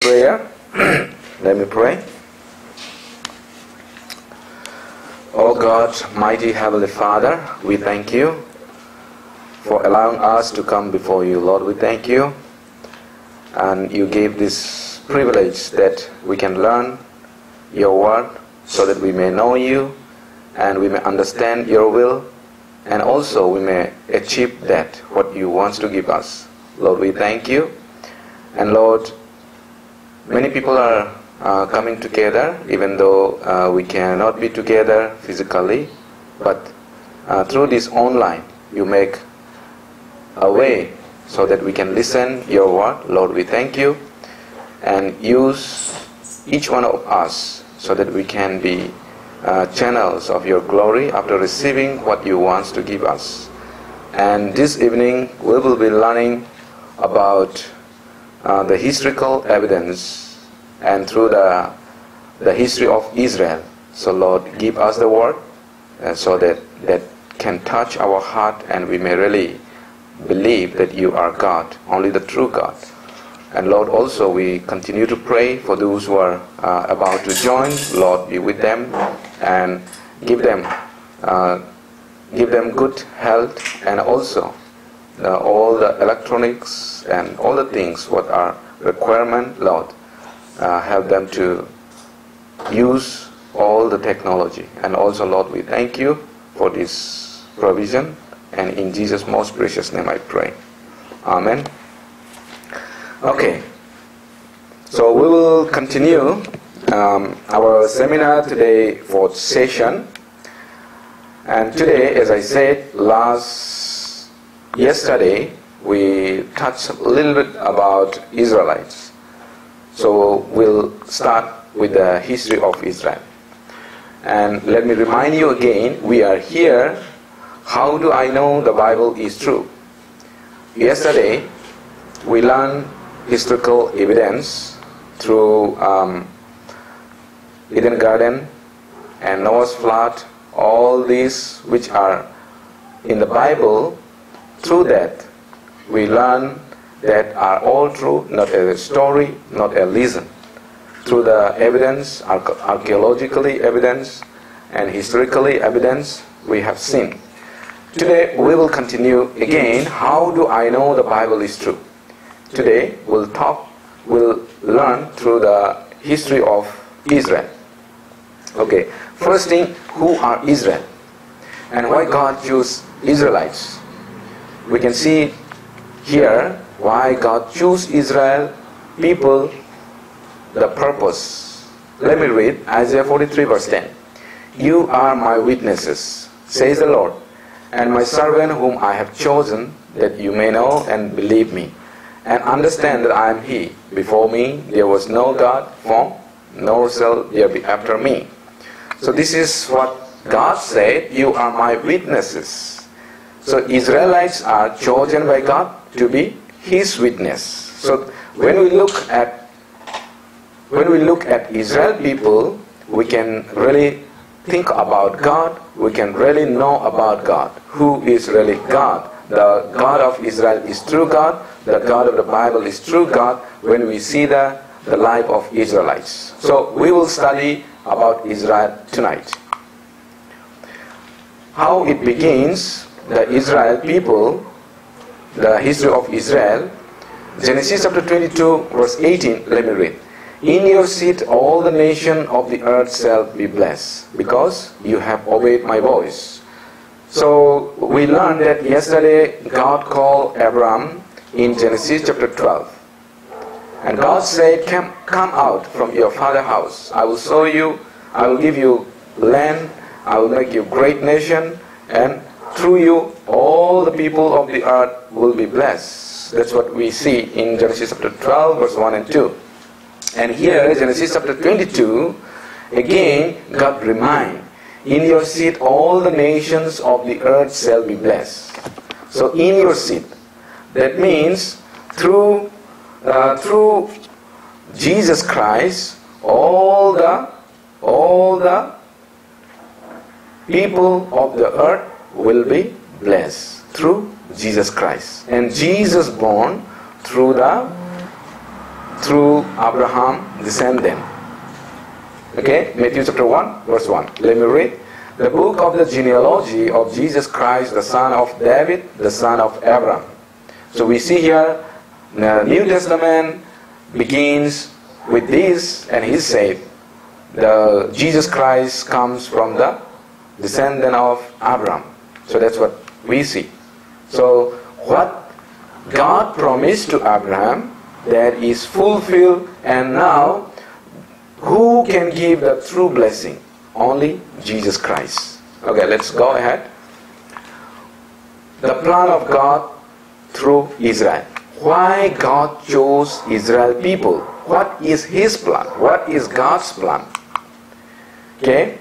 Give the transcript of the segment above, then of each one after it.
prayer. Let me pray. Oh God, mighty Heavenly Father, we thank you for allowing us to come before you. Lord, we thank you. And you gave this privilege that we can learn your word so that we may know you and we may understand your will, and also we may achieve that what you want to give us. Lord, we thank you. And Lord, many people are coming together, even though we cannot be together physically, but through this online, you make a way so that we can listen your word. Lord, we thank you, and use each one of us so that we can be channels of your glory after receiving what you want to give us. And this evening we will be learning about the historical evidence and through the history of Israel. So Lord, give us the word so that can touch our heart and we may really believe that you are God, only the true God. And Lord, also we continue to pray for those who are about to join. Lord, be with them and give them good health, and also all the electronics and all the things what are requirement. Lord, help them to use all the technology. And also, Lord, we thank you for this provision, and in Jesus' most precious name I pray. Amen. Okay, so we will continue our seminar today, fourth session. And today, as I said, yesterday we touched a little bit about Israelites. So we'll start with the history of Israel. And let me remind you again, we are here. How do I know the Bible is true? Yesterday we learned historical evidence through Eden Garden and Noah's flood, all these which are in the Bible. Through that we learn that are all true, not a story, not a legend. Through the evidence, archaeologically evidence and historically evidence, we have seen. Today we will continue again. How do I know the Bible is true? Today we'll learn through the history of Israel. Okay, first thing, who are Israel? And why God chose Israelites? We can see here why God chose Israel people, the purpose. Let me read Isaiah 43 verse 10. You are my witnesses, says the Lord, and my servant whom I have chosen, that you may know and believe me, and understand that I am He. Before me there was no God formed, nor shall there be after me. So this is what God said, you are my witnesses. So Israelites are chosen by God to be His witness. So when we look at Israel people, we can really think about God. We can really know about God. Who is really God? The God of Israel is true God. The God of the Bible is true God when we see the life of Israelites. So we will study about Israel tonight. How it begins, the Israel people, the history of Israel. Genesis chapter 22 verse 18, let me read. In your seed all the nation of the earth shall be blessed, because you have obeyed my voice. So we learned that yesterday God called Abraham in Genesis chapter 12. And God said, come out from your father's house. I will show you, I will give you land, I will make you a great nation, and through you all the people of the earth will be blessed. That's what we see in Genesis chapter 12 verse 1 and 2. And here, Genesis chapter 22, again God reminds, in your seed all the nations of the earth shall be blessed. So in your seed, that means through Jesus Christ, all the people of the earth will be blessed through Jesus Christ. And Jesus born through the through Abraham descendant. Okay, Matthew chapter 1 verse 1. Let me read. The book of the genealogy of Jesus Christ, the son of David, the son of Abraham. So we see here the New Testament begins with this, and he said the Jesus Christ comes from the descendant of Abraham. So that's what we see. So what God promised to Abraham, that is fulfilled, and now who can give the true blessing? Only Jesus Christ. Okay, let's go ahead. The plan of God through Israel. Why God chose Israel people? What is His plan? What is God's plan? Okay,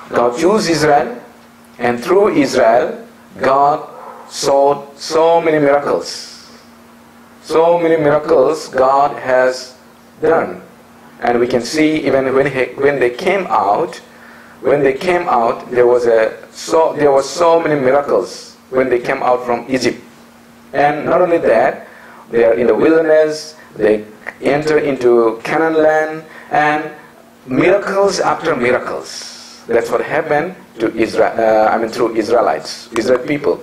God chose Israel, and through Israel, God showed so many miracles. So many miracles God has done. And we can see even when they came out, there was so many miracles when they came out from Egypt. And not only that, they are in the wilderness, they enter into Canaan land, and miracles after miracles. That's what happened to Israel. Through Israelites, Israel people.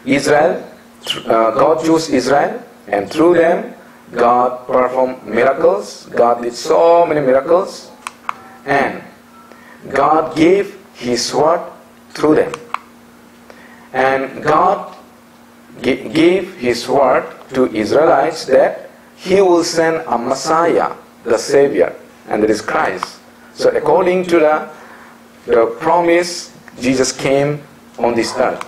God chose Israel, and through them, God performed miracles. God did so many miracles, and God gave His word through them. And God gave His word to Israelites that He will send a Messiah, the Savior, and that is Christ. So according to the promise, Jesus came on this earth,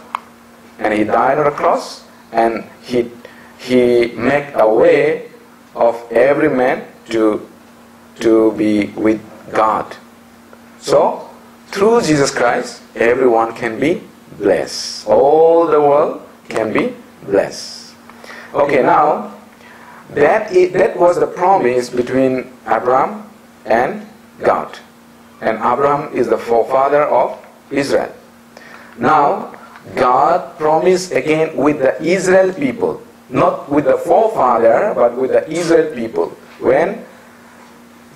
and He died on the cross, and He made a way of every man to be with God. So through Jesus Christ, everyone can be blessed. All the world can be blessed. Okay, now that was the promise between Abraham and God. And Abraham is the forefather of Israel. Now God promised again with the Israel people. Not with the forefather, but with the Israel people. When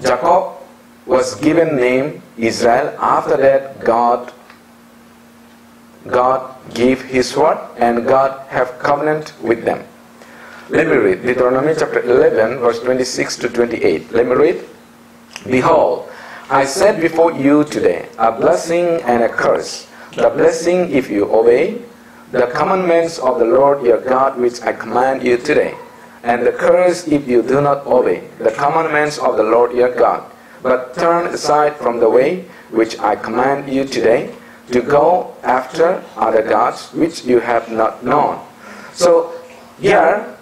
Jacob was given name Israel, after that God gave His word, and God have covenant with them. Let me read Deuteronomy chapter 11 verse 26 to 28. Let me read. Behold, I set before you today a blessing and a curse. The blessing if you obey the commandments of the Lord your God which I command you today, and the curse if you do not obey the commandments of the Lord your God, but turn aside from the way which I command you today, to go after other gods which you have not known. So here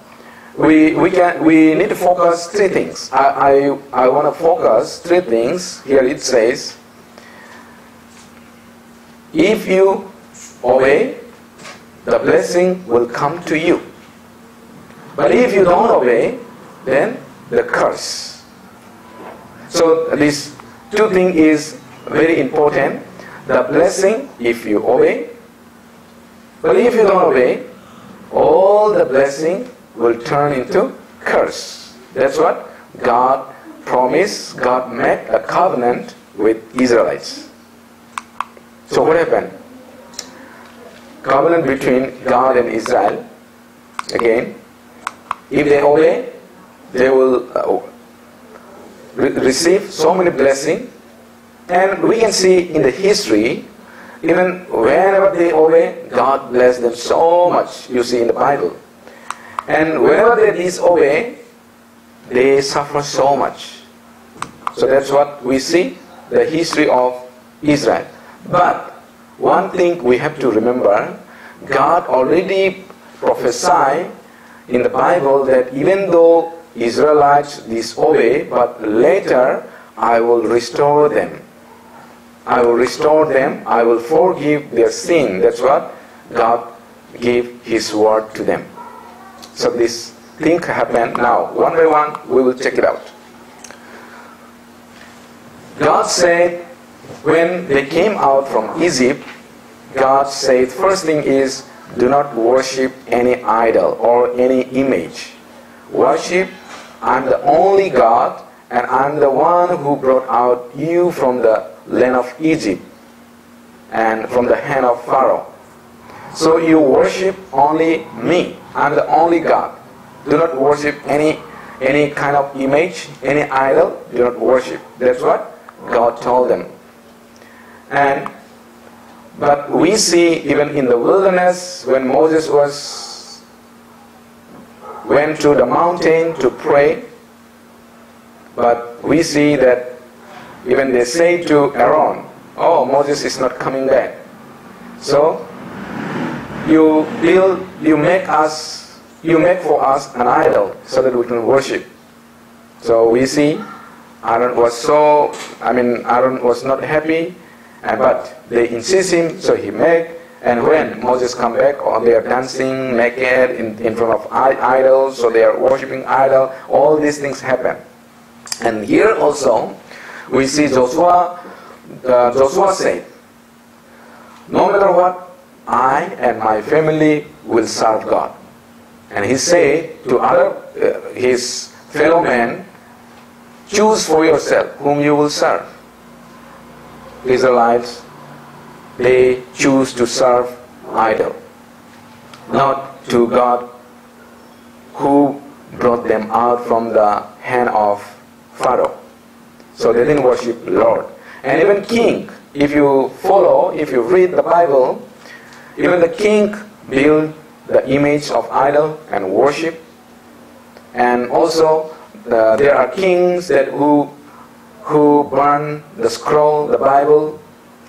we need to focus three things. I want to focus three things. Here it says, if you obey, the blessing will come to you. But if you don't obey, then the curse. So these two things is very important. The blessing if you obey. But if you don't obey, all the blessing will turn into curse. That's what God promised. God made a covenant with Israelites. So what happened? Covenant between God and Israel. Again, if they obey, they will receive so many blessings. And we can see in the history, even whenever they obey, God bless them so much. You see in the Bible. And whenever they disobey, they suffer so much. So that's what we see, the history of Israel. But one thing we have to remember, God already prophesied in the Bible that even though Israelites disobey, but later I will restore them. I will restore them. I will forgive their sin. That's what God gave His word to them. So this thing happened. Now, one by one, we will check it out. God said, when they came out from Egypt, God said, first thing is, do not worship any idol or any image. worship, I'm the only God, and I'm the one who brought out you from the land of Egypt and from the hand of Pharaoh. So you worship only me. I'm the only God. Do not worship any kind of image, any idol. Do not worship. That's what God told them. But we see even in the wilderness when Moses went to the mountain to pray, but we see that even they say to Aaron, "Oh, Moses is not coming back. So you make for us an idol so that we can worship." So we see Aaron was not happy, but they insist him, so he made. And when Moses come back, they are dancing naked in front of idols, so they are worshiping idol. All these things happen. And here also we see Joshua said, "No matter what, I and my family will serve God." And he said to his fellow men, "Choose for yourself whom you will serve." Israelites, they choose to serve idol, not to God who brought them out from the hand of Pharaoh. So they didn't worship the Lord. And even king, if you read the Bible, even the king built the image of idol and worship. And also there are kings who burn the scroll, the Bible,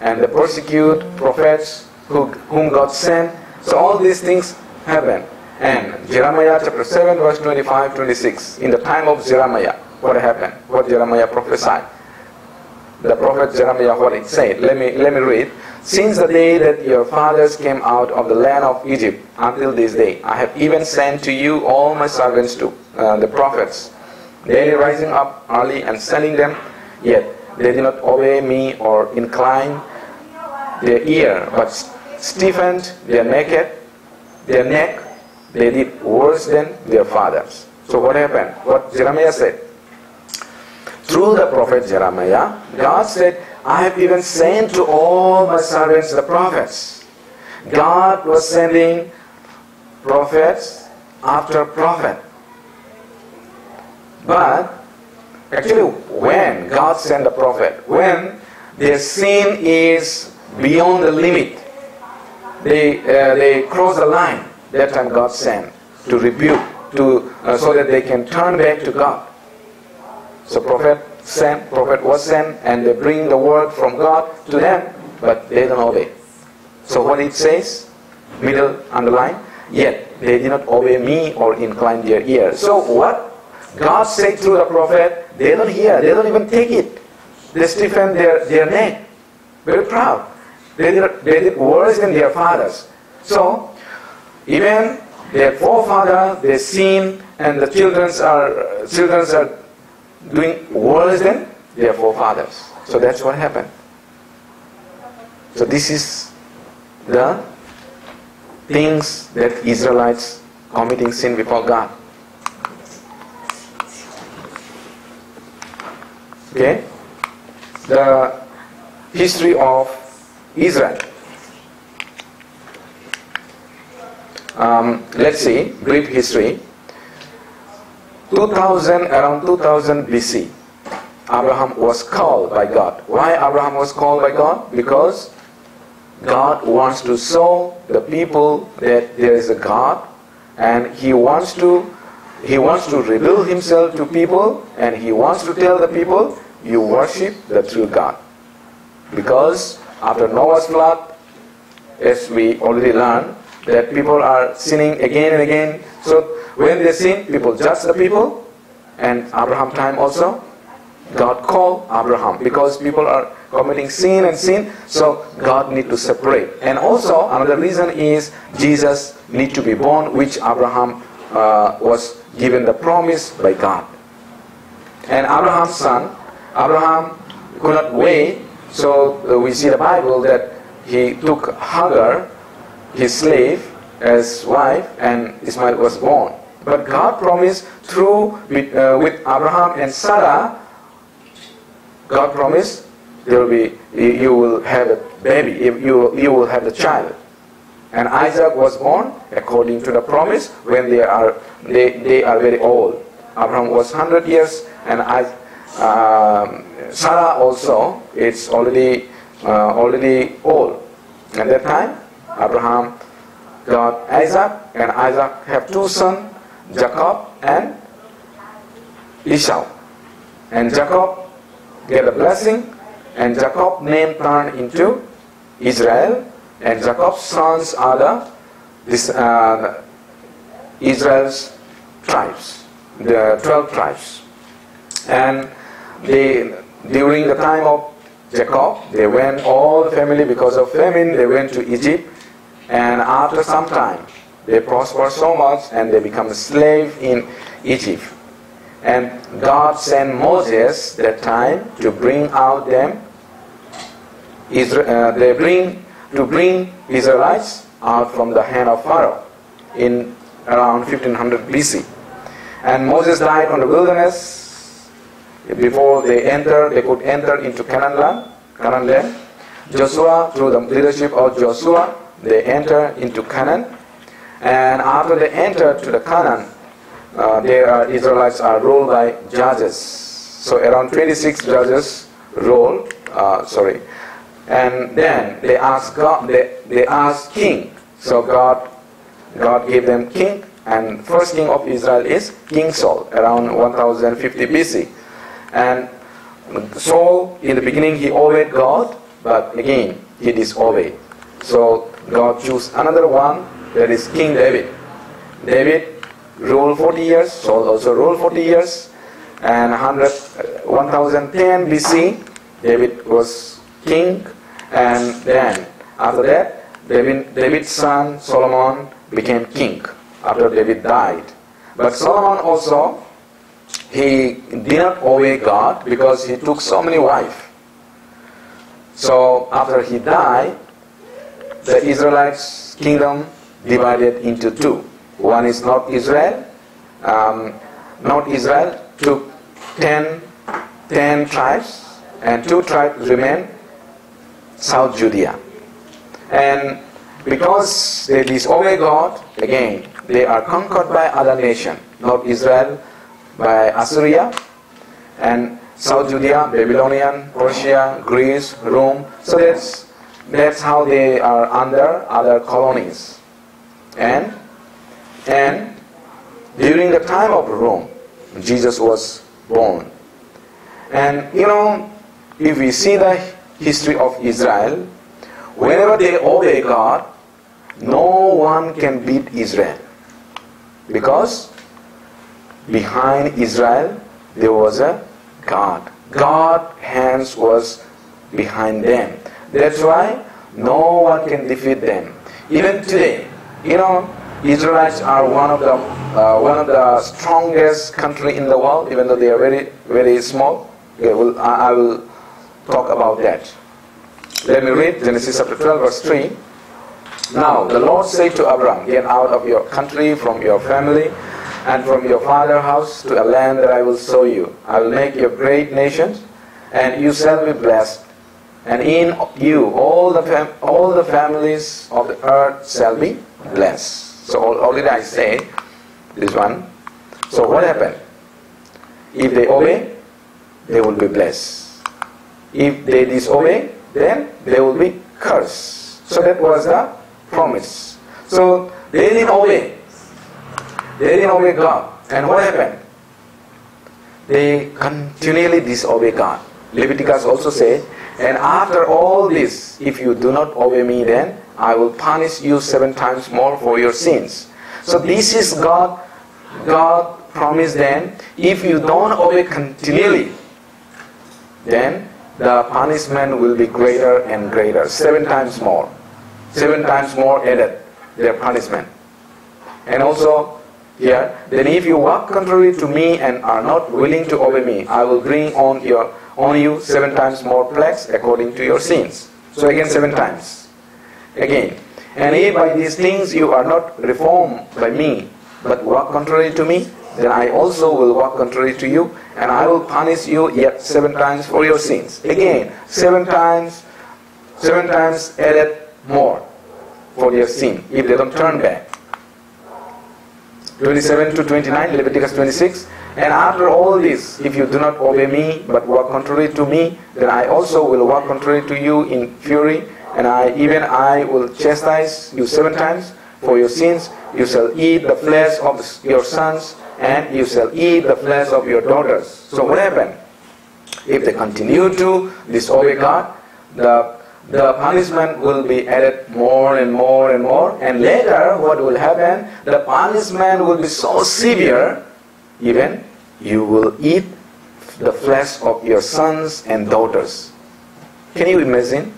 and they persecute prophets whom God sent. So all these things happen. And Jeremiah chapter 7 verse 25-26, in the time of Jeremiah, what happened? What Jeremiah prophesied? The prophet Jeremiah, what it said. Let me read. "Since the day that your fathers came out of the land of Egypt until this day, I have even sent to you all my servants to the prophets, daily rising up early and sending them, yet they did not obey me or incline their ear, but stiffened their neck. They did worse than their fathers." So what happened? What Jeremiah said? Through the prophet Jeremiah, God said, "I have even sent to all my servants the prophets." God was sending prophets after prophet. But actually, when God sent the prophet, when their sin is beyond the limit, they cross the line, that time God sent to rebuke, so that they can turn back to God. So prophet was sent, and they bring the word from God to them, but they don't obey. So what it says, middle underline, "Yet they did not obey me or incline their ear." So what God said through the prophet, they don't hear, they don't even take it. They stiffen their neck, very proud. They did worse than their fathers. So even their forefathers, they sin, and the children are doing worse than their forefathers. So that's what happened. So this is the things that Israelites committing sin before God. Okay? The history of Israel. Let's see, brief history. Around 2000 BC, Abraham was called by God. Why Abraham was called by God? Because God wants to show the people that there is a God, and He wants to reveal Himself to people, and He wants to tell the people, you worship the true God. Because after Noah's flood, as we already learned, that people are sinning again and again. So when they sin, people judge the people. And Abraham time also, God called Abraham because people are committing sin and sin. So God need to separate. And also another reason is Jesus need to be born, which Abraham was given the promise by God. And Abraham's son, Abraham could not wait. So we see the Bible that he took Hagar, his slave, as wife, and Ismail was born. But God promised through with Abraham and Sarah. God promised there will be, you will have a baby, you will have the child. And Isaac was born according to the promise when they are very old. Abraham was 100 years, and Sarah also is already old. At that time, Abraham got Isaac, and Isaac have two sons, Jacob and Esau. And Jacob get a blessing, and Jacob's name turned into Israel, and Jacob's sons are Israel's tribes, the 12 tribes. And during the time of Jacob, they went, all the family, because of famine, they went to Egypt, and after some time, they prospered so much, and they become a slave in Egypt. And God sent Moses that time to bring out them, to bring Israelites out from the hand of Pharaoh in around 1500 BC. And Moses died on the wilderness before they could enter into Canaan land. Joshua, through the leadership of Joshua, they entered into Canaan. And after they entered to the Canaan, Israelites are ruled by judges. So around 26 judges ruled. And then they asked God. They asked king. So God gave them king. And first king of Israel is King Saul, around 1050 BC. And Saul, in the beginning, he obeyed God, but again, he disobeyed. So God chose another one, that is King David. David ruled 40 years, Saul also ruled 40 years, and 1010 BC, David was king, and then after that, David's son Solomon became king after David died. But Solomon also, he did not obey God because he took so many wives. So after he died, the Israelites' kingdom divided into two. One is North Israel. North Israel took 10 tribes, and 2 tribes remained South Judea. And because they disobey God, again, they are conquered by other nations. North Israel by Assyria, and South Judea, Babylonian, Persia, Greece, Rome. So that's how they are under other colonies. And during the time of Rome, Jesus was born. And if we see the history of Israel, whenever they obey God, no one can beat Israel. Because behind Israel, there was a God. God's hands was behind them. That's why no one can defeat them. Even today, Israelites are one of the strongest country in the world, even though they are very, very small. I will talk about that. Let me read Genesis chapter 12, verse 3. Now the Lord said to Abram, get out of your country, from your family, and from your father's house to a land that I will show you. I will make you a great nation, and you shall be blessed. And in you all the families of the earth shall be blessed. So already I said this one. So what happened? If they obey, they will be blessed. If they disobey, then they will be cursed. So that was the promise. So they didn't obey. They didn't obey God. And what happened? They continually disobey God. Leviticus also said, and after all this, if you do not obey me, then I will punish you 7 times more for your sins. So this is God promised them. If you don't obey continually, then the punishment will be greater and greater. 7 times more. 7 times more added their punishment. And also here, then if you walk contrary to me and are not willing to obey me, I will bring on you 7 times more plagues according to your sins. So again 7 times. Again. And if by these things you are not reformed by me, but walk contrary to me, then I also will walk contrary to you, and I will punish you yet 7 times for your sins. Again, 7 times added more for their sin, if they don't turn back. 27 to 29, Leviticus 26. And after all this, if you do not obey me, but walk contrary to me, then I also will walk contrary to you in fury, and I will chastise you 7 times for your sins. You shall eat the flesh of your sons, and you shall eat the flesh of your daughters. So what happened? If they continue to disobey God, the punishment will be added more and more and more. And later, what will happen? The punishment will be so severe, even you will eat the flesh of your sons and daughters. Can you imagine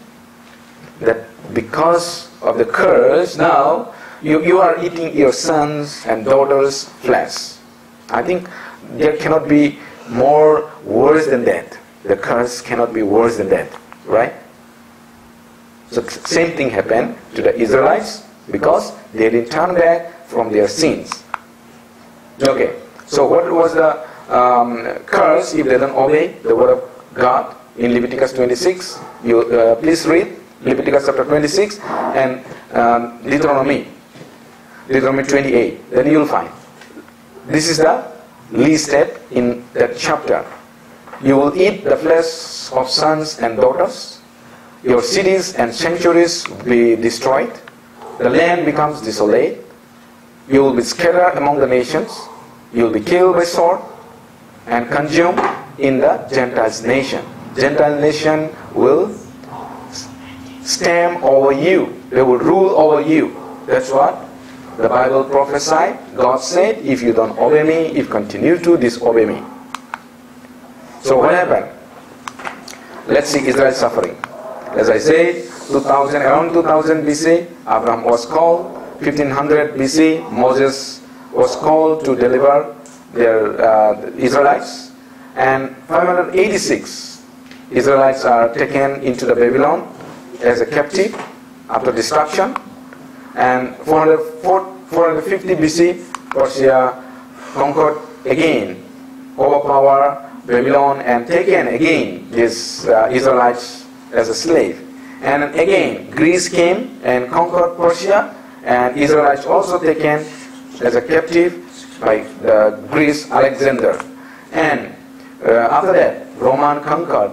that because of the curse, now you are eating your sons and daughters' flesh? I think there cannot be more worse than that. The curse cannot be worse than that, right? So same thing happened to the Israelites because they didn't turn back from their sins. Okay, so what was the curse if they don't obey the word of God in Leviticus 26? You please read Leviticus chapter 26 and Deuteronomy 28. Then you'll find. This is the least step in that chapter. You will eat the flesh of sons and daughters. Your cities and sanctuaries will be destroyed. The land becomes desolate. You will be scattered among the nations. You will be killed by sword and consumed in the Gentiles' nation. Gentile nation will stamp over you. They will rule over you. That's what the Bible prophesied. God said, if you don't obey me, if you continue to disobey me. So what happened? Let's see Israel suffering. As I said, around 2000 BC, Abraham was called. 1500 BC, Moses was called to deliver their Israelites. And 586, Israelites are taken into the Babylon as a captive after destruction. And 450 BC, Persia conquered again, overpowered Babylon and taken again these Israelites as a slave. And again, Greece came and conquered Persia, and Israelites also taken as a captive by Greece, Alexander. And after that, Roman conquered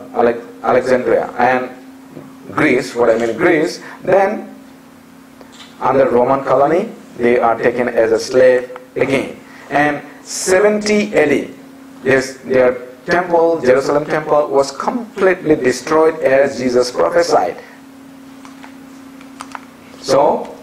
Alexandria and Greece, Greece. Then, under Roman colony, they are taken as a slave again. And 70 AD, their temple, Jerusalem temple, was completely destroyed as Jesus prophesied. So,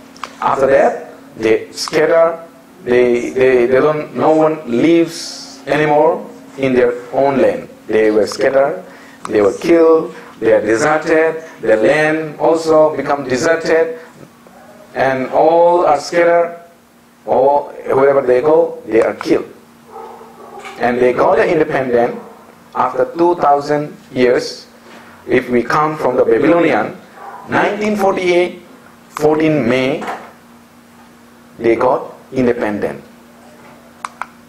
after that, they scatter. No one lives anymore in their own land. They were scattered. They were killed. They are deserted. Their land also become deserted, and all are scattered. Or wherever they go, they are killed. And they got independent after 2,000 years. If we come from the Babylonian, 1948, 14 May, they got independent.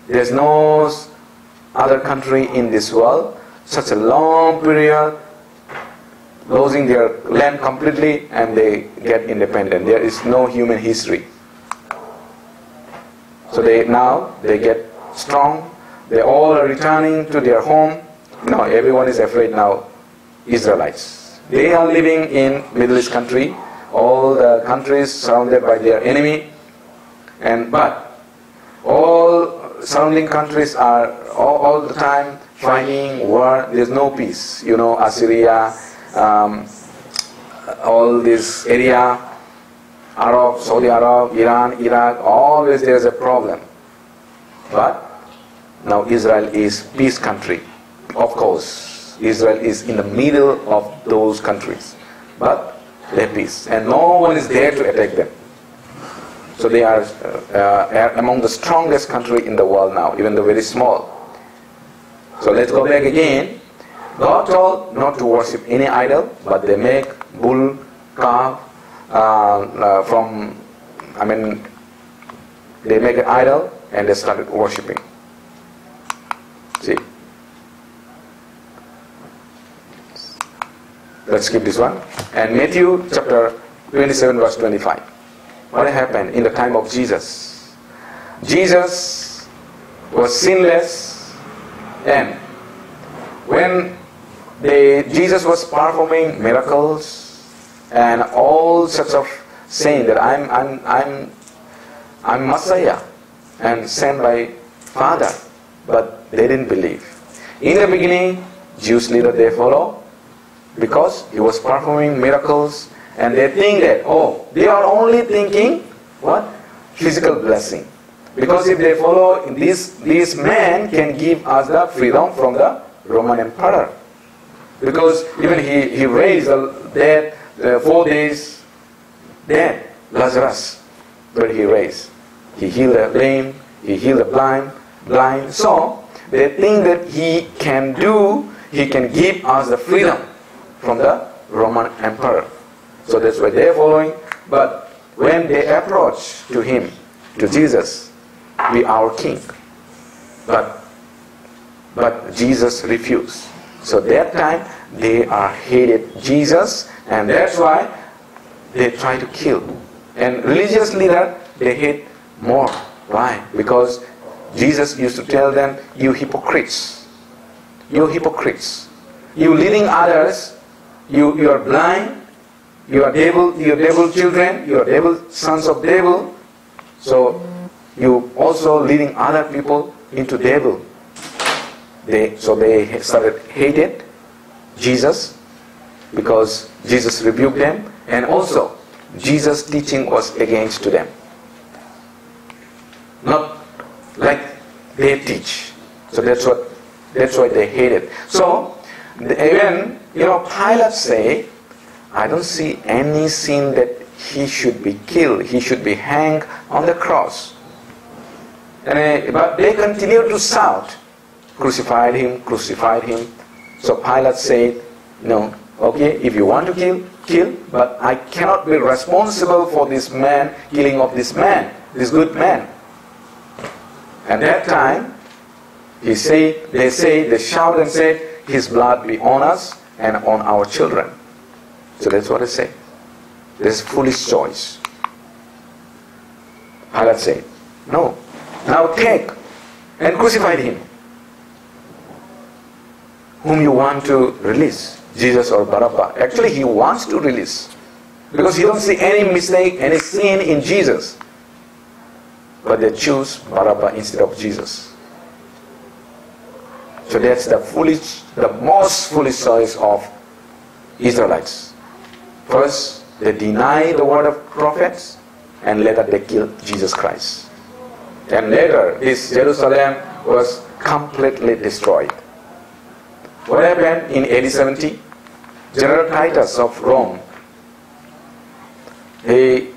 There's no other country in this world, such a long period, losing their land completely, and they get independent. There is no human history. So now they get strong. They all are returning to their home. Now everyone is afraid now. Israelites. They are living in Middle East country. All the countries surrounded by their enemy. But all surrounding countries are all the time fighting war. There's no peace. Assyria, all this area, Arab, Saudi Arab, Iran, Iraq, always there's a problem. But now Israel is peace country. Of course, Israel is in the middle of those countries. But they have peace. And no one is there to attack them. So they are among the strongest country in the world now, even though very small. So let's go back again. God told not to worship any idol, but they make bull, calf, they make an idol and they started worshipping. See? Let's skip this one. And Matthew chapter 27 verse 25. What happened in the time of Jesus? Jesus was sinless, and when Jesus was performing miracles and all sorts of saying that I'm Messiah and sent by Father, but they didn't believe. In the beginning, Jewish leaders, they follow because he was performing miracles, and they think that, they are only thinking what? Physical blessing. Because if they follow this man can give us the freedom from the Roman Emperor. Because even he raised the dead 4 days dead, Lazarus, but he raised. He healed the lame, he healed the blind. So they think that he can give us the freedom from the Roman Emperor. So that's why they're following. But when they approach to him, to Jesus, be our king. But Jesus refused. So that time they hated Jesus, and that's why they try to kill. And religious leader, they hate more. Why? Because Jesus used to tell them, you hypocrites. You hypocrites. You leading others, you are blind, you are devil children, you are devil sons of devil. So you also leading other people into devil. They started hated Jesus because Jesus rebuked them, and also Jesus' teaching was against to them. Not like they teach. So that's why they hated. So even Pilate say, I don't see any sin that he should be killed. He should be hanged on the cross. But they continue to shout, crucified him, crucified him. So Pilate said, no, okay, if you want to kill, but I cannot be responsible for this man, killing of this man, this good man. At that time, they shout and said, his blood be on us and on our children. So that's what they say. This is foolish choice. Pilate said, no, now take and crucify him. Whom you want to release, Jesus or Barabbas? Actually, he wants to release, because he don't see any mistake, any sin in Jesus. But they choose Barabbas instead of Jesus. So that's the most foolish choice of Israelites. First, they deny the word of prophets, and later they kill Jesus Christ. And later, this Jerusalem was completely destroyed. What happened in AD 70? General Titus of Rome, he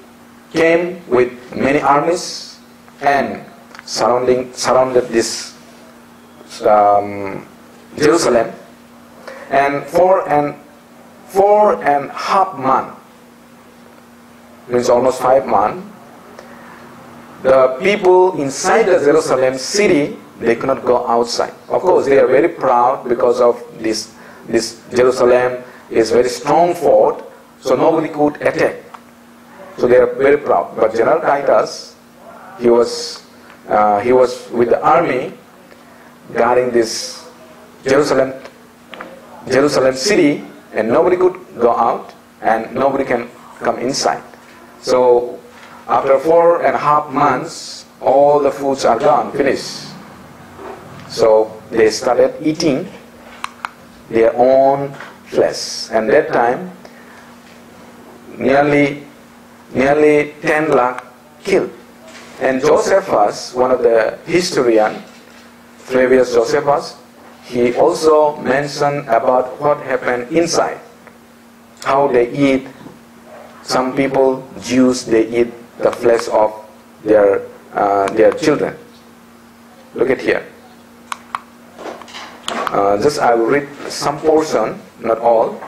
came with many armies and surrounded this Jerusalem, and four and a half months, means almost 5 months, the people inside the Jerusalem city, they could not go outside. Of course, they are very proud because of this Jerusalem is very strong fort, so nobody could attack. So they are very proud. But General Titus, he was with the army guarding this Jerusalem city, and nobody could go out and nobody can come inside. So after 4.5 months, all the foods are gone, finished. So they started eating their own flesh. And that time, nearly 10 lakh killed. And Josephus, one of the historian, Flavius Josephus, he also mentioned about what happened inside. How they eat. Some people, Jews, they eat the flesh of their children. Look at here. Just I will read some portion, not all.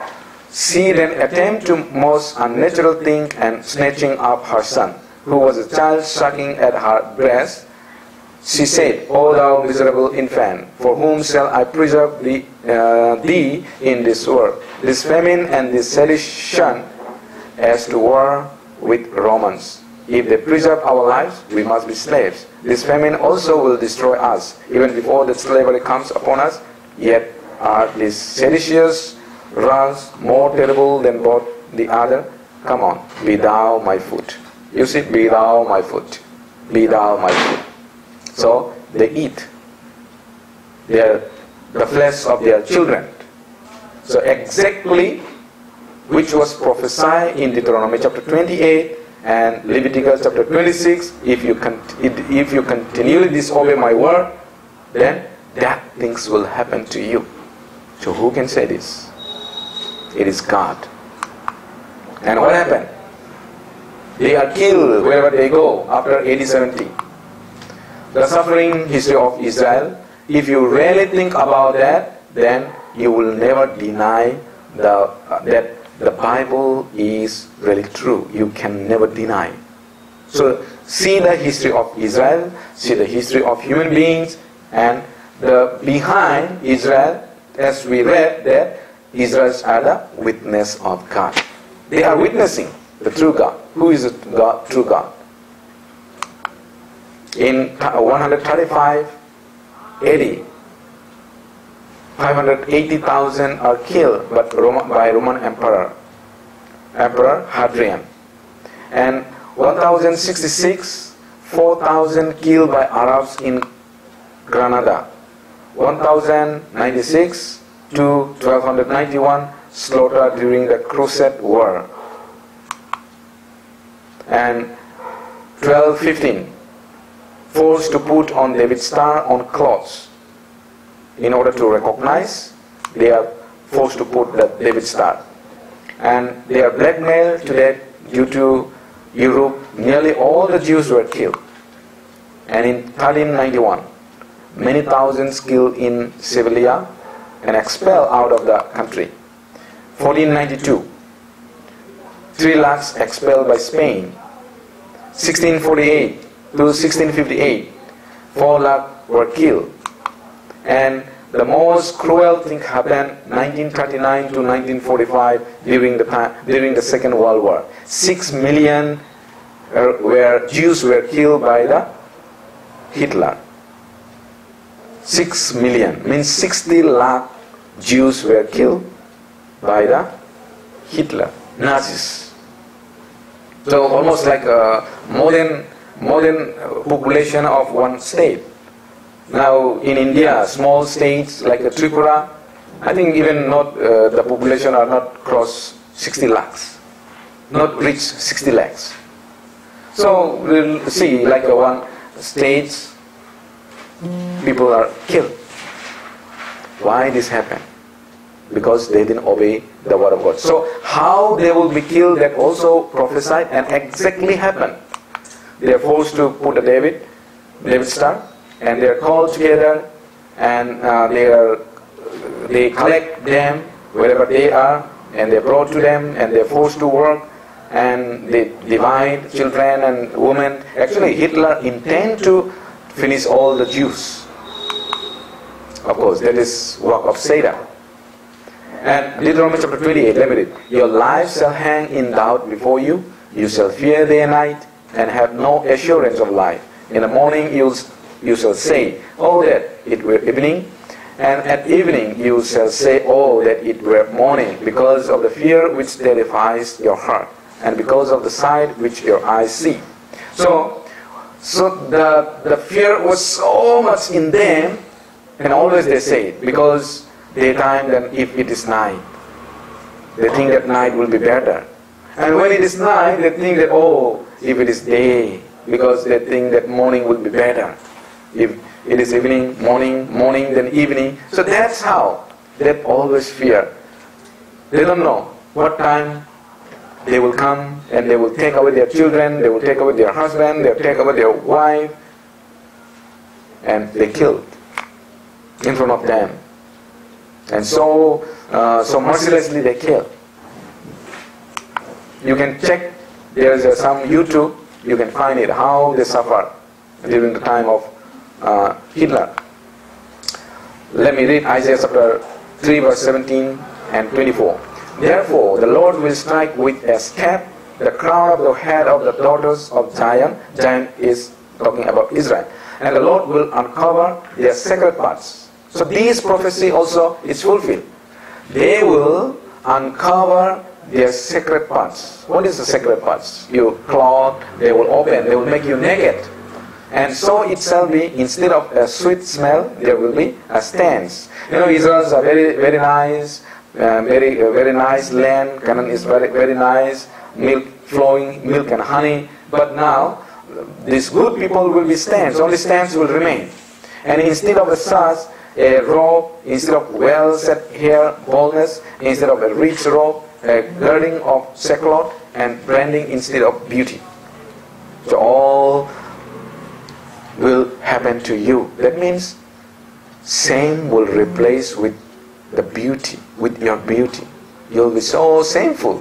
She then attempted to most unnatural thing and snatching up her son, who was a child sucking at her breast. She said, O thou miserable infant, for whom shall I preserve thee in this world? This famine and this sedition as to war with Romans. If they preserve our lives, we must be slaves. This famine also will destroy us, even before the slavery comes upon us. Yet are these seditious wrongs more terrible than both the other? Come on, be thou my foot. You see, be thou my foot. Be thou my foot. So they eat the flesh of their children. So exactly which was prophesied in Deuteronomy chapter 28 and Leviticus chapter 26. If you continually disobey my word, then that things will happen to you. So who can say this? It is God. And what happened? They are killed wherever they go after AD 70. The suffering history of Israel, if you really think about that, then you will never deny that the Bible is really true. You can never deny. So see the history of Israel, see the history of human beings, and the behind Israel, as we read that Israelites are the witness of God. They are witnessing the true God. Who is the God, true God? In 135 AD, 580,000 are killed by Roman Emperor Hadrian. And 1066, 4,000 killed by Arabs in Granada. 1096 to 1291 slaughtered during the Crusade War. And 1215 forced to put on David's star on clothes. In order to recognize, they are forced to put the David star. And they are blackmailed to death due to Europe. Nearly all the Jews were killed. And in 1391, many thousands killed in Sevilla and expelled out of the country. 1492, 3 lakhs expelled by Spain. 1648 to 1658, 4 lakh were killed. And the most cruel thing happened 1939 to 1945 during the Second World War. 6 million Jews were killed by the Hitler. 6 million means 60 lakh Jews were killed by the Hitler, Nazis. So almost like a modern population of one state. Now in India, small states like Tripura, I think even not the population are not cross 60 lakhs, not reach 60 lakhs. So we'll see like one states, people are killed. Why this happened? Because they didn't obey the word of God. So how they will be killed, that also prophesied and exactly happened. They are forced to put a David star, and they are called together, and they collect them wherever they are, and they are brought to them, and they are forced to work, and they divide children and women. Actually, Hitler intended to finish all the Jews. Of course, that is work of Satan. And Deuteronomy chapter 28, let me read. Your life shall hang in doubt before you. You shall fear day and night, and have no assurance of life. In the morning you shall say, oh, that it were evening. And at evening you shall say, oh, that it were morning, because of the fear which terrifies your heart, and because of the sight which your eyes see. So the fear was so much in them, and always they say it, because daytime than if it is night. They think that night will be better. And when it is night, they think that, oh, if it is day, because they think that morning will be better. If it is evening, morning, then evening. So that's how they always fear. They don't know what time they will come, and they will take away their children, they will take away their husband, they will take away their wife, and they killed in front of them. And so mercilessly they kill. You can check, there is some YouTube, you can find it, how they suffer during the time of Hitler. Let me read Isaiah chapter 3 verse 17 and 24. Therefore the Lord will strike with a scab the crown of the head of the daughters of Zion. Zion is talking about Israel. And the Lord will uncover their sacred parts. So this prophecy also is fulfilled. They will uncover their sacred parts. What is the sacred parts? Your cloth, they will open, they will make you naked. And so it shall be, instead of a sweet smell, there will be a stench. You know, Israel is a very, very nice, very nice land. Canaan is very, very nice, milk flowing, milk and honey. But now, these good people will be stench. Only stench will remain. And instead of a sash, a robe, instead of well-set hair, baldness, instead of a rich robe, a girding of sackcloth, and branding instead of beauty. So all will happen to you. That means shame will replace with the beauty, with your beauty. You'll be so shameful.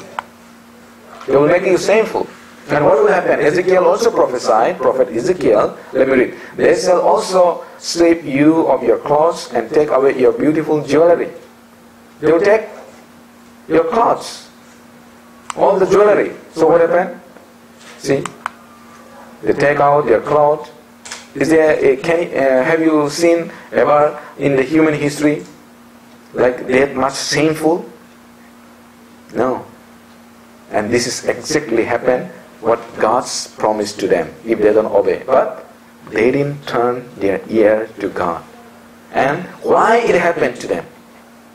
They will make you shameful. And what will happen? Ezekiel also prophesied, prophet Ezekiel, let me read. They shall also strip you of your clothes and take away your beautiful jewelry. They will take your clothes, all the jewelry. So what happened? See, they take out their clothes. Is there have you seen ever in the human history like that much shameful? No. And this is exactly happened what God's promised to them if they don't obey. But they didn't turn their ear to God. And why it happened to them?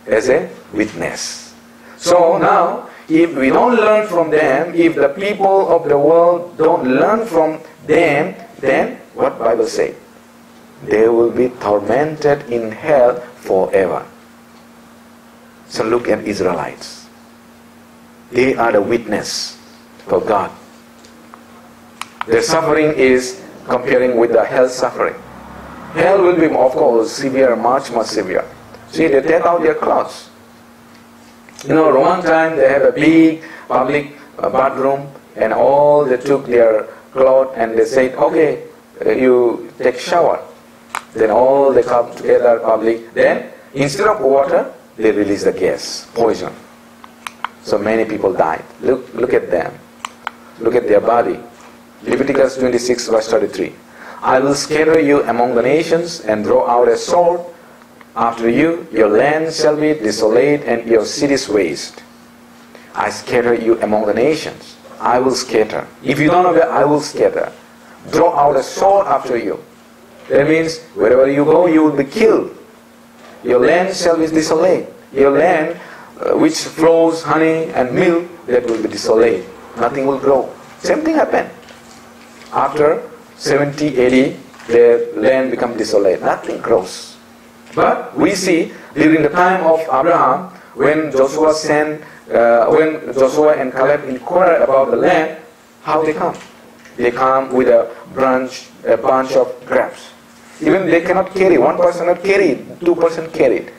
As a witness. So now, if we don't learn from them, if the people of the world don't learn from them, then what Bible say? They will be tormented in hell forever. So look at Israelites. They are the witness for God. Their suffering is comparing with the hell suffering. Hell will be, of course, severe, much, much severe. See, they take out their clothes. You know, Roman time they have a big public bathroom, and all they took their clothes and they said, okay, you take shower. Then all they come together public. Then instead of water, they release the gas, poison. So many people died. Look at them. Look at their body. Leviticus 26 verse 33. I will scatter you among the nations and draw out a sword after you. Your land shall be desolate and your cities waste. I scatter you among the nations. I will scatter. If you don't obey, I will scatter. Draw out a sword after you. That means wherever you go, you will be killed. Your land shall be desolate. Your land which flows honey and milk, that will be desolate. Nothing will grow. Same thing happened. After 70 AD, the land become desolate. Nothing grows. But we see during the time of Abraham, when Joshua and Caleb inquire about the land, how they come? They come with a bunch of grapes. Even they cannot carry. One person not carry, 2% carried.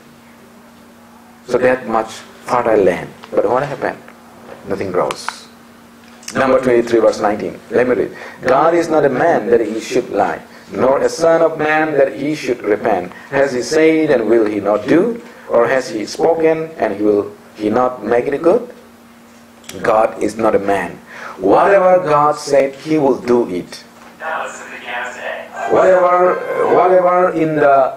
So that much fertile land. But what happened? Nothing grows. Number 23 verse 19. Let me read. God is not a man that he should lie, nor a son of man that he should repent. Has he said and will he not do? Or has he spoken and will he not make it good? God is not a man. Whatever God said, he will do it. Whatever in the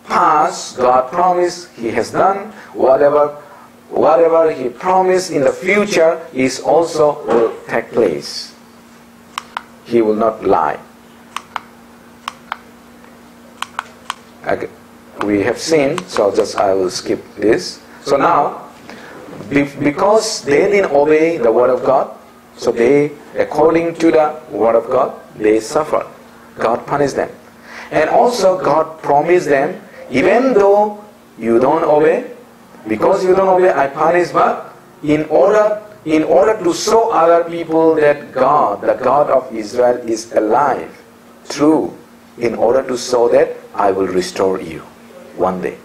past God promised, he has done. Whatever he promised in the future is also will take place. He will not lie. We have seen, so I will skip this. So now, because they didn't obey the word of God, so they, according to the word of God, they suffer. God punished them. And also God promised them, even though you don't obey, because you don't obey, I punish. But in order to show other people that God, the God of Israel, is alive, true, in order to show that I will restore you one day.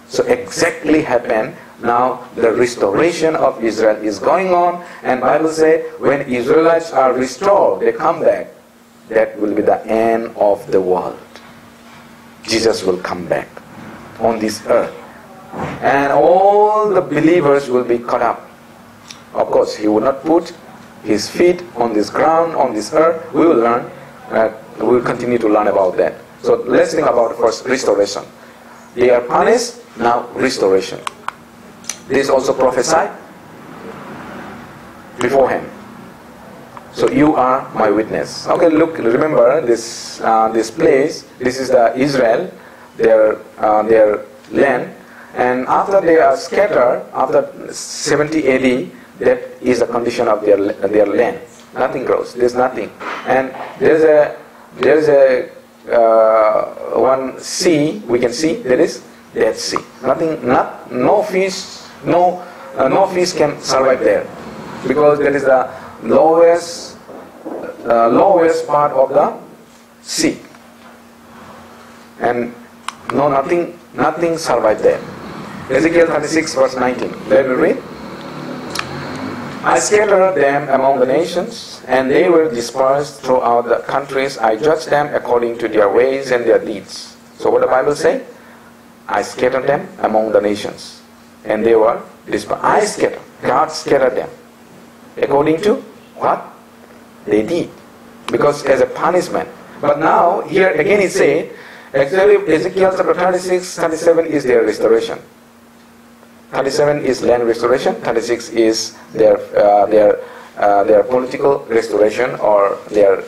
So exactly happened. Now the restoration of Israel is going on, and Bible says when Israelites are restored, they come back. That will be the end of the world. Jesus will come back on this earth. And all the believers will be caught up. Of course, he will not put his feet on this ground, on this earth. We will learn, we will continue to learn about that. So let's think about first restoration. They are punished, now restoration. This is also prophesied beforehand. So you are my witness. Okay, look, remember this this place. This is the Israel, their land, and after they are scattered, after 70 AD, that is the condition of their land. Nothing grows. There's nothing, and there's a one sea we can see. That is Dead Sea. Nothing, no fish, no fish can survive there, because that is the lowest part of the sea, and nothing survived there. Ezekiel 36 verse 19. Let me read. I scattered them among the nations, and they were dispersed throughout the countries. I judged them according to their ways and their deeds. So what the Bible say? I scattered them among the nations, and they were dispersed. I scattered. God scattered them according to what they did, because as a punishment. But now here again it says, actually Ezekiel chapter 36, 37 is their restoration. 37 is land restoration. 36 is their political restoration, or their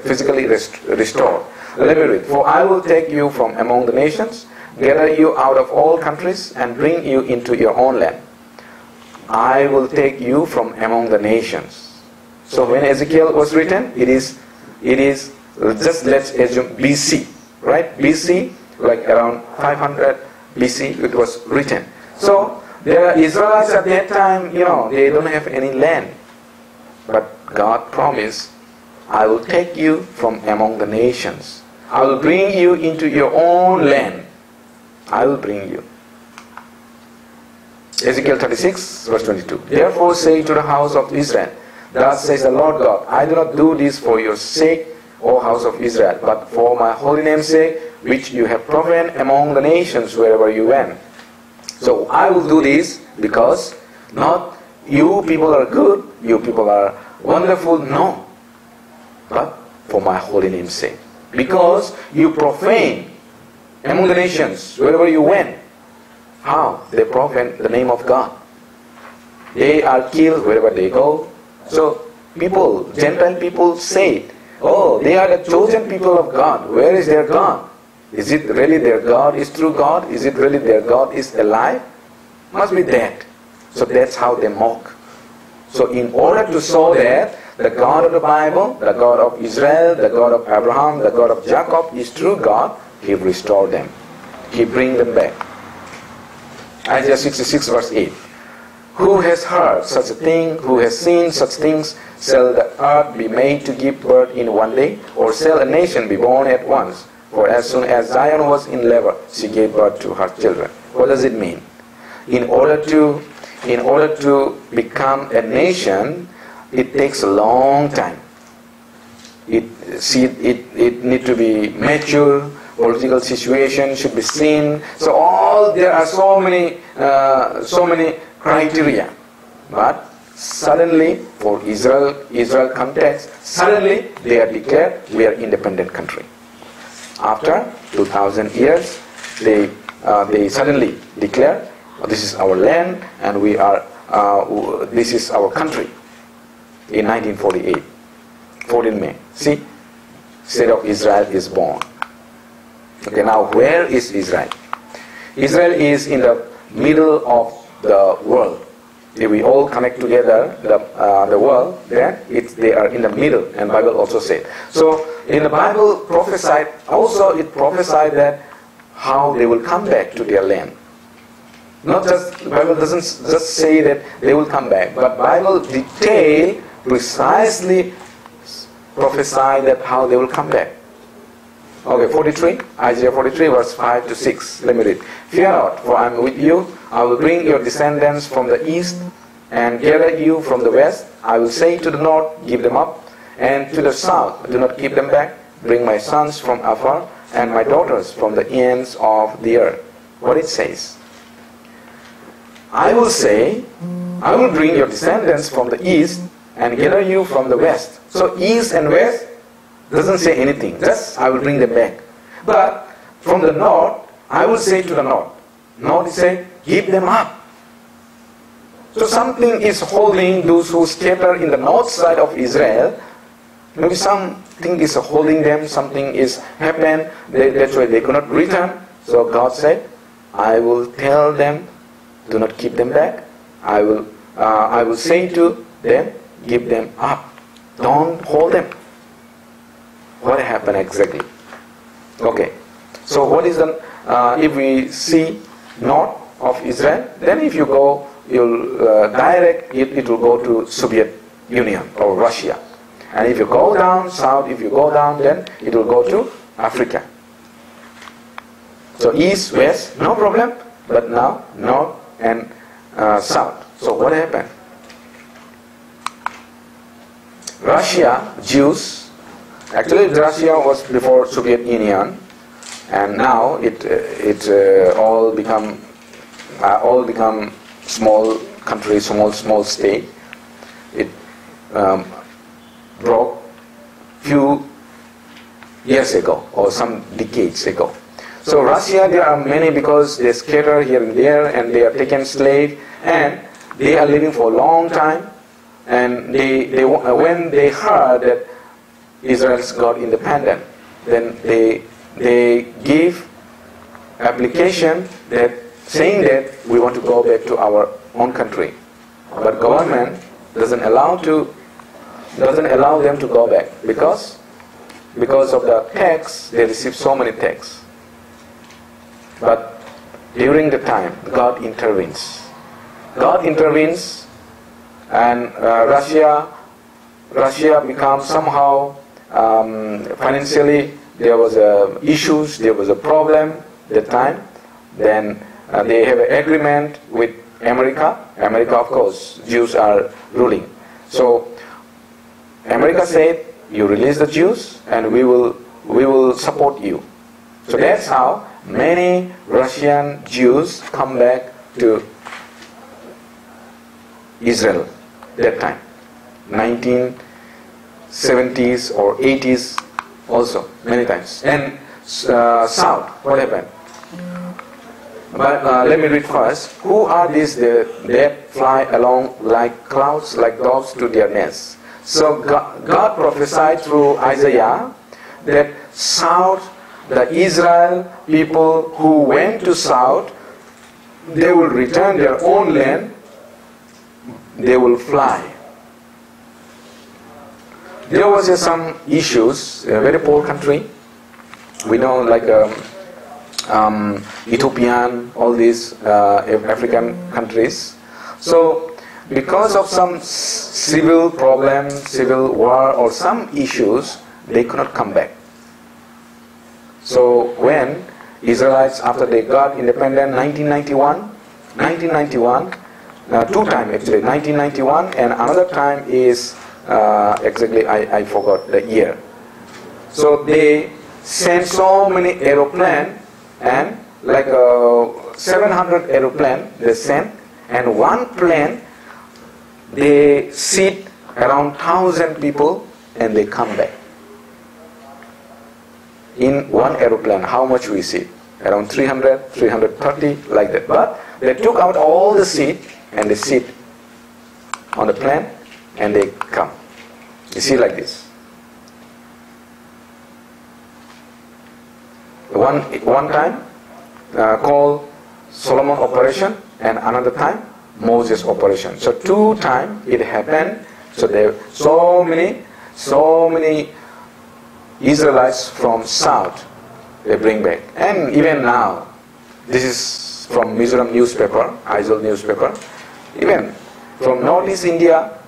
physically restored. Let me read. For I will take you from among the nations, gather you out of all countries, and bring you into your own land. I will take you from among the nations. So when Ezekiel was written, it is just, let's assume BC, right? BC, like around 500 BC it was written. So the Israelites at that time, they don't have any land. But God promised, I will take you from among the nations. I will bring you into your own land. I will bring you. Ezekiel 36 verse 22. Therefore say to the house of Israel, thus says the Lord God, I do not do this for your sake, O house of Israel, but for my holy name's sake, which you have profaned among the nations wherever you went. So I will do this because not you people are good, you people are wonderful, no, but for my holy name's sake. Because you profane among the nations wherever you went. How? They profane the name of God. They are killed wherever they go. So people, Gentile people say, oh, they are the chosen people of God. Where is their God? Is it really their God is true God? Is it really their God is alive? Must be dead. So that's how they mock. So in order to show that the God of the Bible, the God of Israel, the God of Abraham, the God of Jacob is true God, He restored them. He bring them back. Isaiah 66 verse 8. Who has heard such a thing? Who has seen such things? Shall the earth be made to give birth in one day? Or shall a nation be born at once? For as soon as Zion was in labor, she gave birth to her children. What does it mean? In order to become a nation, it takes a long time. It need to be mature. Political situation should be seen. So there are so many criteria. But suddenly, for Israel context, suddenly they are declared we are independent country. After 2000 years, they suddenly declare this is our land and we are this is our country. In 1948, 14 May. See, state of Israel is born. Okay, now where is Israel? Israel is in the middle of the world. If we all connect together the world, then they are in the middle, and Bible also said. So in the Bible prophesied, also it prophesied that how they will come back to their land. Not just, the Bible doesn't just say that they will come back, but Bible detail precisely prophesy that how they will come back. Okay, 43, Isaiah 43 verse 5 to 6. Let me read. Fear not, for I am with you. I will bring your descendants from the east and gather you from the west. I will say to the north, give them up, and to the south, do not keep them back. Bring my sons from afar, and my daughters from the ends of the earth. What it says? I will say, I will bring your descendants from the east and gather you from the west. So east and west doesn't say anything. Just I will bring them back. But from the north, I will say to the north. North say, give them up. So something is holding those who scatter in the north side of Israel. Maybe something is holding them, something is happened, that's why they could not return. So God said, I will tell them, do not keep them back. I will say to them, give them up. Don't hold them. What happened exactly? Okay. So what is the, if we see north of Israel, then if you go, you'll direct, it will go to Soviet Union or Russia. And if you go down south, if you go down, then it will go to Africa. So east, west, no problem. But now, north and south. So what happened? Russia, Jews, actually Russia was before Soviet Union, and now it all become small country, small state. It broke few years ago or some decades ago. So Russia, there are many because they scatter here and there and they are taken slave and they are living for a long time. And they when they heard that Israel's got independent, then they give application that saying that we want to go back to our own country, but government doesn't allow them to go back because of the tax. They receive so many tax. But during the time, God intervenes. God intervenes, and Russia becomes somehow financially there was issues, there was a problem at the time. Then they have an agreement with America. America, of course, Jews are ruling. So America said, you release the Jews and we will support you. So that's how many Russian Jews come back to Israel that time. 1970s or 80s also, many times. And south, what happened? But let me read first. Who are these that fly along like clouds, like doves to their nests? So God prophesied through Isaiah that south, the Israel people who went to south, they will return their own land, they will fly. There was some issues, a very poor country. We know like Ethiopian, all these African countries. So because of some civil problems, civil war or some issues, they could not come back. So when Israelites, after they got independent, 1991, two times actually, 1991 and another time is exactly, I forgot the year. So they sent so many aeroplanes and like 700 aeroplanes they sent, and one plane they seat around 1,000 people and they come back. In one aeroplane, how much we seat? Around 300, 330, like that. But they took out all the seat and they sit on the plane and they come. You see like this. One time called Solomon operation and another time Moses operation. So two times it happened. So there so many Israelites from south they bring back. And even now, this is from Mizoram newspaper, Aizawl newspaper. Even from northeast India,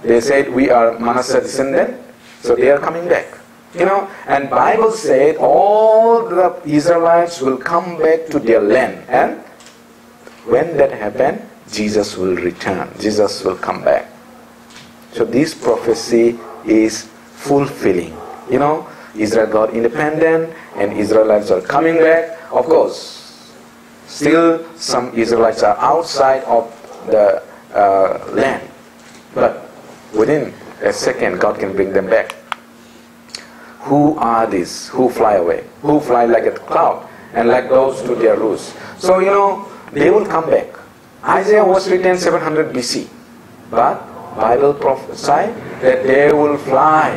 they said we are Manasseh descendant, so they are coming back. You know, and Bible said all the Israelites will come back to their land, and when that happens, Jesus will return. Jesus will come back. So this prophecy is fulfilling. You know, Israel got independent and Israelites are coming back. Of course, still some Israelites are outside of the land. But within a second, God can bring them back. Who are these who fly away? Who fly like a cloud and like goes to their roost? So, they will come back. Isaiah was written 700 BC. But Bible prophesied that they will fly.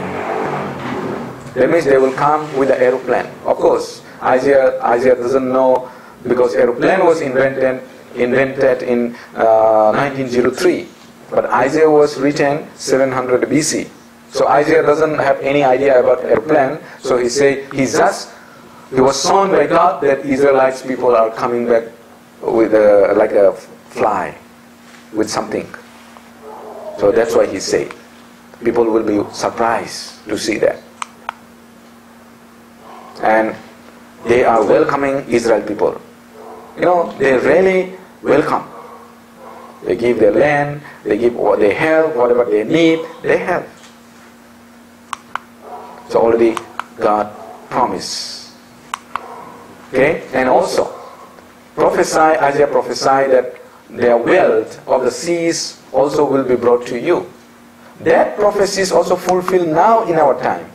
That means they will come with an aeroplane. Of course, Isaiah doesn't know, because aeroplane was invented in 1903. But Isaiah was written 700 BC. So Isaiah doesn't have any idea about airplane. So he was shown by God that Israelites people are coming back with like a fly, with something. So that's why he said, people will be surprised to see that. And they are welcoming Israel people. They really welcome. They give their land, they give what they have, whatever they need, they have. So already God promised. Okay? And also, Isaiah prophesied that their wealth of the seas also will be brought to you. That prophecy is also fulfilled now in our time.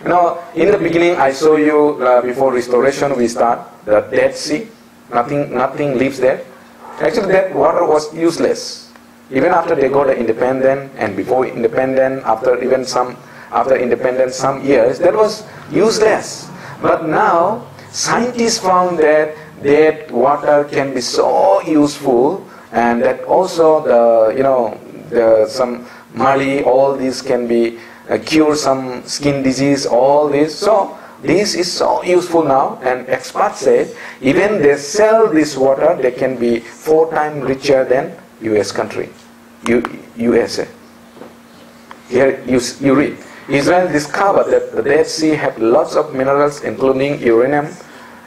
In the beginning I saw you, before restoration we start, the Dead Sea. Nothing lives there. Actually that water was useless. Even after they got independent, and before independent, after independence some years, that was useless. But now scientists found that water can be so useful, and that also some Mali, all these can be cure some skin disease, all this. So this is so useful now, and experts say even they sell this water, they can be 4 times richer than US country, USA. Here you read, Israel discovered that the Dead Sea had lots of minerals, including uranium,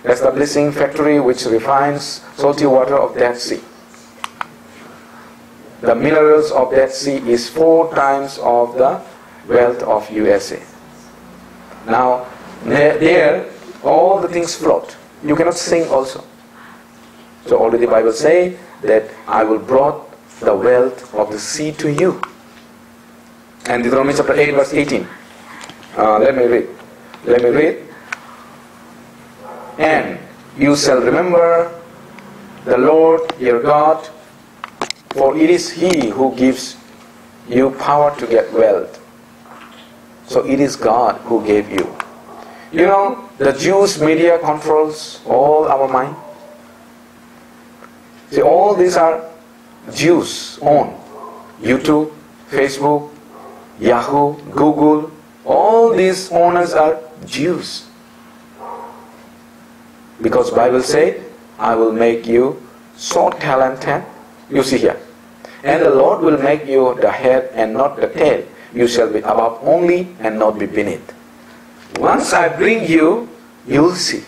establishing factory which refines salty water of Dead Sea. The minerals of Dead Sea is 4 times of the wealth of USA. Now, there all the things float. You cannot sing also. So already the Bible say that I will brought the wealth of the sea to you. And Deuteronomy chapter 8 verse 18. Let me read. And you shall remember the Lord your God, for it is He who gives you power to get wealth. So it is God who gave you. The Jewish media controls all our mind. See, all these are Jews own. YouTube, Facebook, Yahoo, Google, all these owners are Jews. Because Bible said, I will make you so talented. You see here. And the Lord will make you the head and not the tail. You shall be above only and not be beneath. Once I bring you, you will see.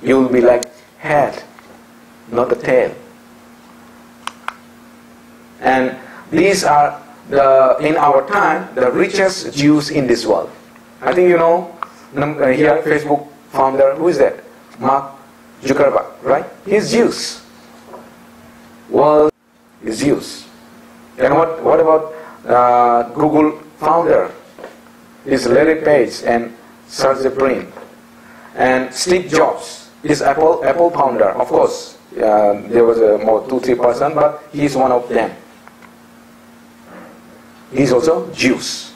You will be like head, not the tail. And these are in our time the richest Jews in this world. I think here Facebook founder, who is that? Mark Zuckerberg, right? He's Jews. World is Jews. And what about Google founder? Is Larry Page and Sergey Brin. And Steve Jobs is Apple founder. Of course, there was more 2-3%, but he's one of them. He's also Jews.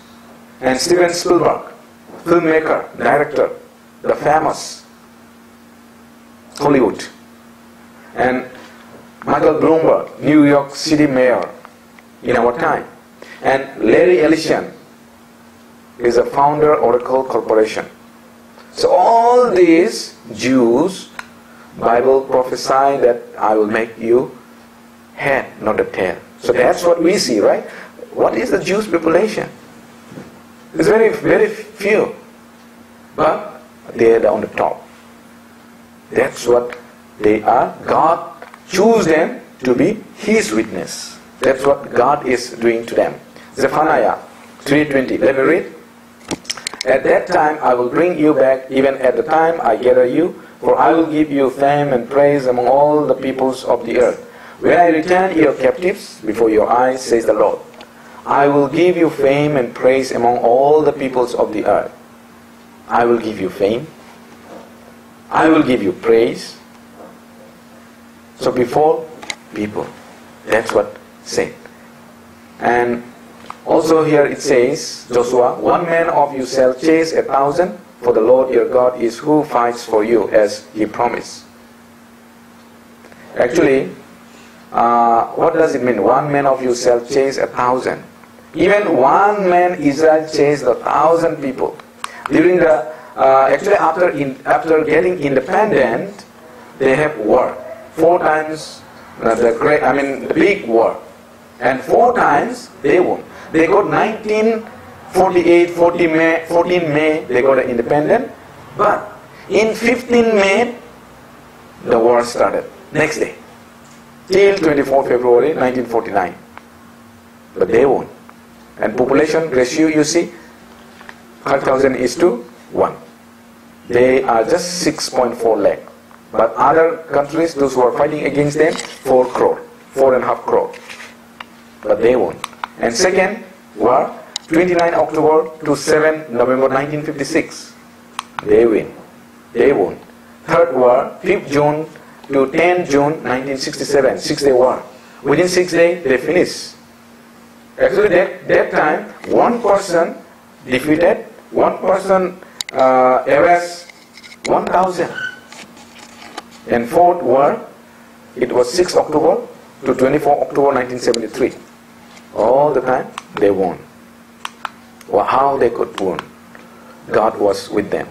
And Steven Spielberg, filmmaker, director, the famous Hollywood. And Michael Bloomberg, New York City mayor in our time. And Larry Ellison is a founder Oracle Corporation. So all these Jews, Bible prophesy that I will make you head, not the tail. So that's what we see, right? What is the Jewish population? It's very, very few. But they are on the top. That's what they are. God chose them to be His witness. That's what God is doing to them. Zephaniah 3:20. Let me read. At that time I will bring you back, even at the time I gather you, for I will give you fame and praise among all the peoples of the earth. When I return your captives before your eyes, says the Lord, I will give you fame and praise among all the peoples of the earth. I will give you fame. I will give you praise. So before people, that's what said. And also here it says, Joshua, 1 man of you shall chase 1,000, for the Lord your God is who fights for you, as he promised. Actually, what does it mean? 1 man of you shall chase 1,000. Even 1 man Israel chased 1,000 people. During the actually after getting independent, they have war 4 times. The big war, and 4 times they won. They got 1948, 14 May they got independent, but in 15 May the war started. Next day, till 24 February 1949. But they won. And population ratio, you see, 5,000 is to 1. They are just 6.4 lakh. But other countries, those who are fighting against them, 4 crore, 4.5 crore. But they won. And second war, 29 October to 7 November 1956. They win. They won. Third war, 5th June to 10 June 1967, 6-day war. Within 6 days, they finished. Actually, that time, 1 person defeated, 1 person arrested 1,000. And fourth war, it was 6 October to 24 October 1973. All the time, they won. Well, how they could win? God was with them.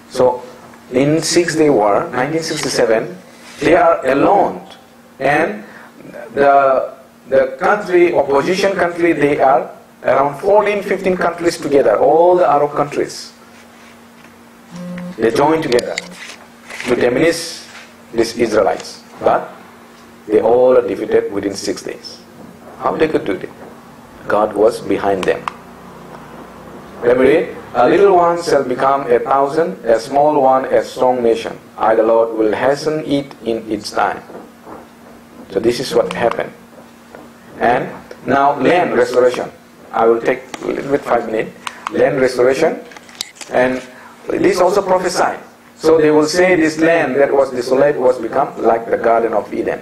So, in 6-day war, 1967, they are alone. And the country, opposition country, they are around 14, 15 countries together, all the Arab countries. They joined together to diminish these Israelites. But they all are defeated within 6 days. How they could do it? God was behind them. Let me read. A little one shall become 1,000, a small one a strong nation. I, the Lord, will hasten it in its time. So this is what happened. And now land restoration. I will take a little bit 5 minutes. Land restoration. And this also prophesied. So they will say this land that was desolate was become like the Garden of Eden.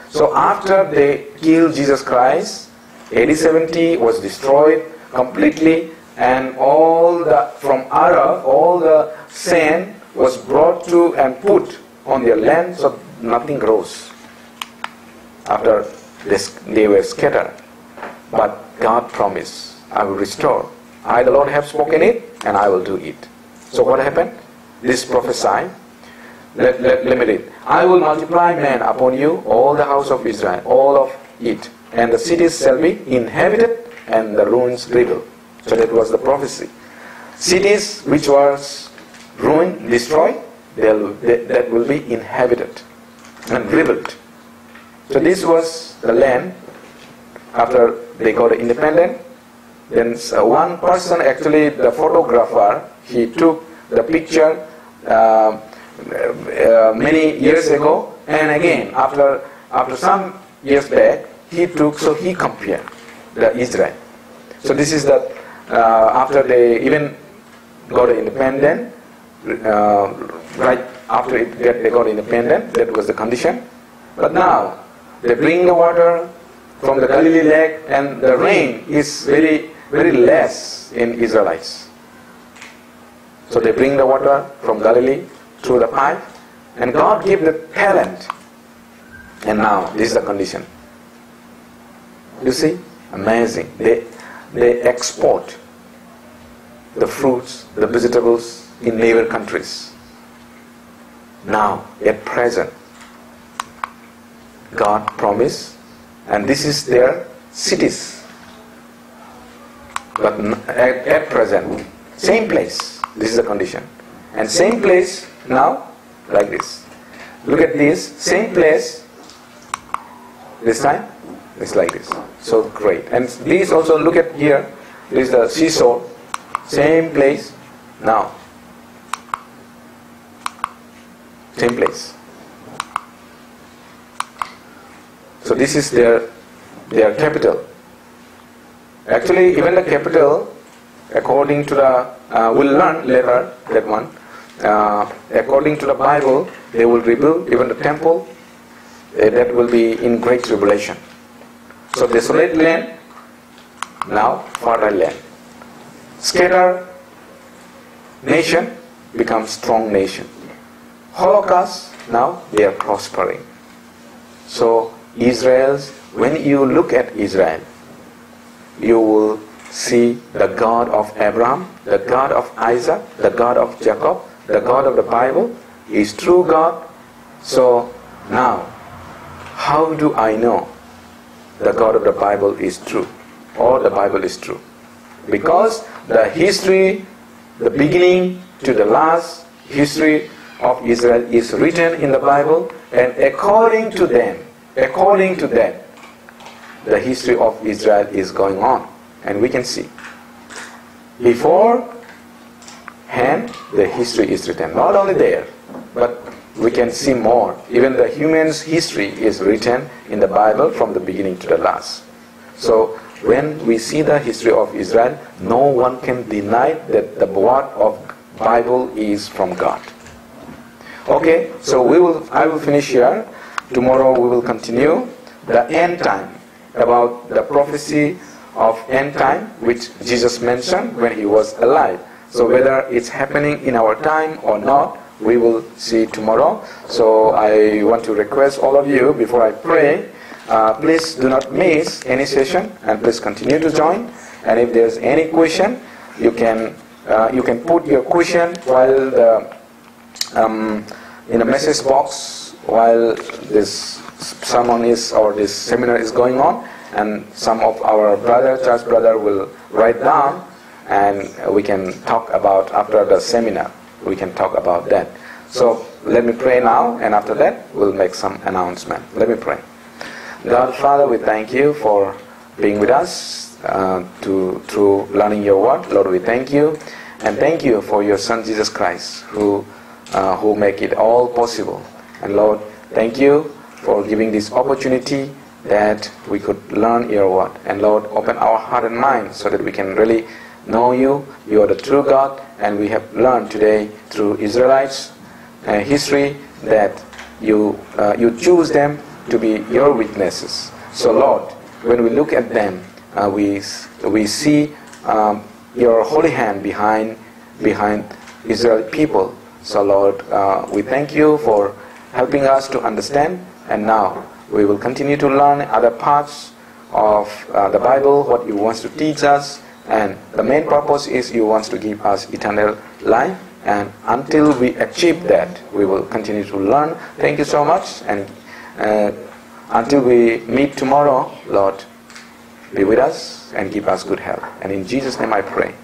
So after they killed Jesus Christ, AD 70 was destroyed completely, and all the, from Arab, all the sand was brought to and put on their land, so nothing grows. After this, they were scattered. But God promised, I will restore. I, the Lord, have spoken it, and I will do it. So what happened? This prophesy. Let me read. I will multiply man upon you, all the house of Israel, all of it, and the cities shall be inhabited, and the ruins rebuilt. So that was the prophecy. Cities which was ruined, destroyed, that will be inhabited and rebuilt. So this was the land after they got independent. Then one person, actually the photographer, he took the picture many years ago, and again after some years back he took, so he compared the Israel. So this is the after they even got independent, right after they got independent, that was the condition. But now they bring the water from the Galilee lake, and the rain is very, very less in Israelites. So they bring the water from Galilee through the pipe, and God gave the talent. And now this is the condition. You see, amazing. They export the fruits, the vegetables in neighbor countries. Now, at present, God promised, and this is their cities. But at present, same place. This is the condition. And same place now, like this. Look at this, same place, this time, it's like this. So great. And these also, look at here, this is the seashore. Same place. Now. Same place. So this is their capital. Actually, even the capital, according to the, we'll learn later that one. According to the Bible, they will rebuild even the temple. That will be in great tribulation. So desolate land, now fertile land. Scattered nation becomes strong nation. Holocaust, now they are prospering. So Israel's, when you look at Israel, you will see the God of Abraham, the God of Isaac, the God of Jacob, the God of the Bible is true God. So now, how do I know the God of the Bible is true, or the Bible is true? Because the history, the beginning to the last history of Israel is written in the Bible, and according to that, the history of Israel is going on, and we can see. Beforehand, the history is written. Not only there, but we can see more. Even the human's history is written in the Bible from the beginning to the last. So when we see the history of Israel, no one can deny that the word of Bible is from God. Okay, so I will finish here. Tomorrow we will continue the end time, about the prophecy of end time which Jesus mentioned when he was alive. So whether it's happening in our time or not, we will see tomorrow. So I want to request all of you, before I pray, please do not miss any session, and please continue to join. And if there's any question, you can put your question while in the message box while this sermon is, or this seminar is going on, and some of our church brother will write down, and we can talk about after the seminar. We can talk about that. So let me pray now, and after that we'll make some announcement. Let me pray. God, Father, we thank you for being with us through learning your word. Lord, we thank you, and thank you for your Son Jesus Christ, who make it all possible. And Lord, thank you for giving this opportunity that we could learn your word. And Lord, open our heart and mind so that we can really know you. You are the true God, and we have learned today through Israelites history that you choose them to be your witnesses. So Lord, when we look at them, we see your holy hand behind Israel people. So Lord, we thank you for helping us to understand, and now we will continue to learn other parts of the Bible, what you want to teach us, and the main purpose is you want to give us eternal life, and until we achieve that, we will continue to learn. Thank you so much, and until we meet tomorrow, Lord, be with us and give us good health. And in Jesus' name I pray.